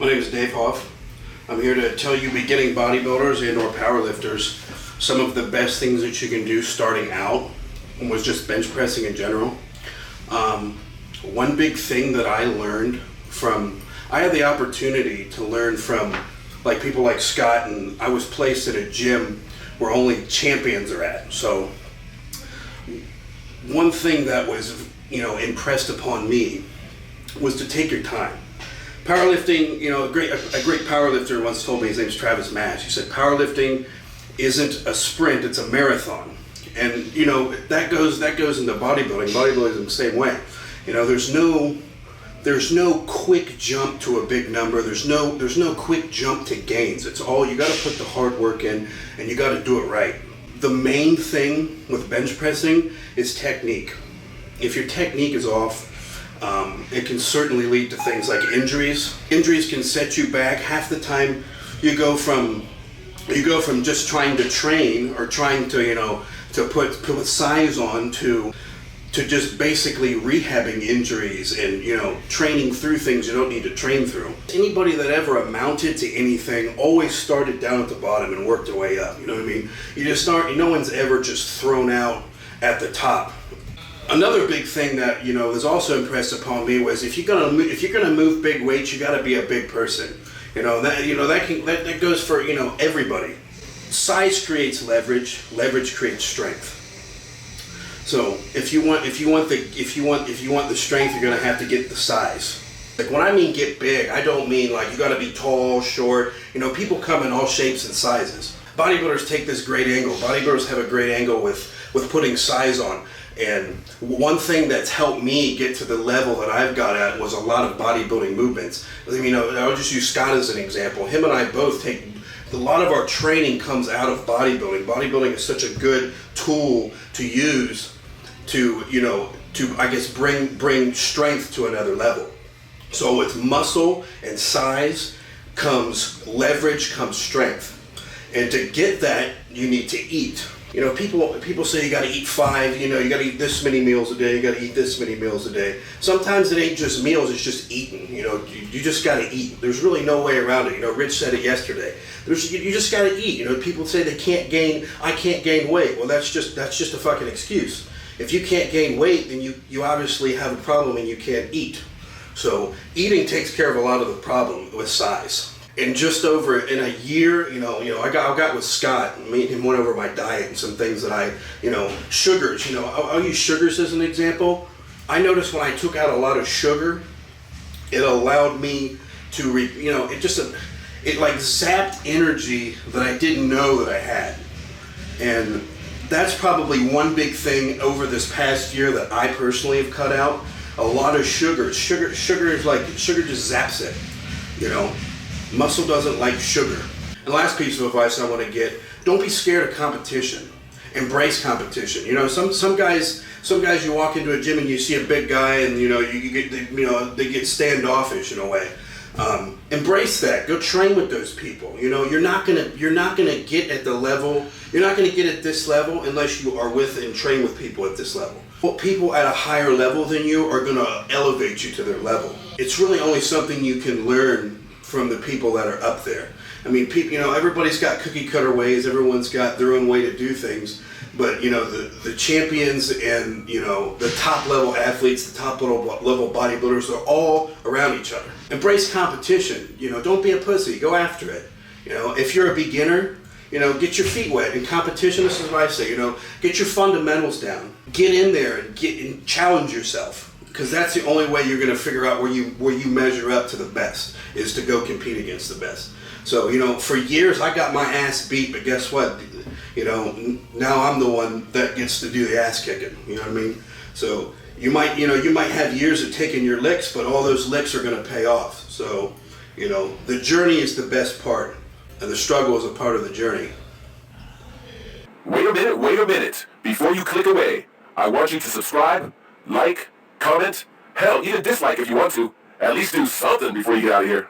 My name is Dave Hoff. I'm here to tell you beginning bodybuilders and or powerlifters some of the best things that you can do starting out with just bench pressing in general. One big thing that I learned I had the opportunity to learn from like people like Scott, and I was placed at a gym where only champions are at. So one thing that was, impressed upon me was to take your time. Powerlifting, a great powerlifter once told me, his name's Travis Mash, he said, powerlifting isn't a sprint, it's a marathon. And that goes into bodybuilding. Bodybuilding is the same way. There's no quick jump to a big number. There's no quick jump to gains. It's all, you gotta put the hard work in and you gotta do it right. The main thing with bench pressing is technique. If your technique is off, it can certainly lead to things like injuries. Injuries can set you back. Half the time you go from just trying to train or trying to put size on to just basically rehabbing injuries and training through things you don't need to train through. Anybody that ever amounted to anything always started down at the bottom and worked their way up. You know what I mean? You just start. No one's ever just thrown out at the top. Another big thing that was also impressed upon me was if you're gonna move big weights, you got to be a big person. That goes for everybody. Size creates leverage. Leverage creates strength. So if you want the strength, you're gonna have to get the size. Like when I mean get big, I don't mean like you got to be tall, short. People come in all shapes and sizes. Bodybuilders take this great angle. Bodybuilders have a great angle with putting size on. And one thing that's helped me get to the level that I've got at was a lot of bodybuilding movements. I'll just use Scott as an example. Him and I both take, a lot of our training comes out of bodybuilding. Bodybuilding is such a good tool to use to I guess bring strength to another level. So with muscle and size comes leverage, comes strength. And to get that, you need to eat. People say you got to eat 5. You got to eat this many meals a day. You got to eat this many meals a day. Sometimes it ain't just meals; it's just eating. You just got to eat. There's really no way around it. Rich said it yesterday. You just got to eat. People say they can't gain. I can't gain weight. Well, that's just a fucking excuse. If you can't gain weight, then you obviously have a problem and you can't eat. So eating takes care of a lot of the problem with size. And just over in a year, I got with Scott. Me and him went over my diet and some things that sugars. I'll use sugars as an example. I noticed when I took out a lot of sugar, it allowed me to, it like zapped energy that I didn't know that I had. And that's probably one big thing over this past year that I personally have cut out. A lot of sugar. Sugar just zaps it, Muscle doesn't like sugar. And the last piece of advice I want to get, don't be scared of competition. Embrace competition. Some guys you walk into a gym and you see a big guy and they get standoffish in a way. Embrace that. Go train with those people. You're not gonna get at the level. You're not gonna get at this level unless you are with and train with people at this level. Well, people at a higher level than you are gonna elevate you to their level. It's really only something you can learn from the people that are up there. Everybody's got cookie cutter ways. Everyone's got their own way to do things. But the champions and the top level athletes, the top level bodybuilders are all around each other. Embrace competition. Don't be a pussy. Go after it. If you're a beginner, get your feet wet. In competition, this is what I say. Get your fundamentals down. Get in there and challenge yourself. Because that's the only way you're going to figure out where you measure up to the best, is to go compete against the best. So, for years I got my ass beat, but guess what? Now I'm the one that gets to do the ass kicking. You know what I mean? So you might have years of taking your licks, but all those licks are going to pay off. So, the journey is the best part, and the struggle is a part of the journey. Wait a minute. Before you click away, I want you to subscribe, like, comment, hell, even dislike if you want to. At least do something before you get out of here.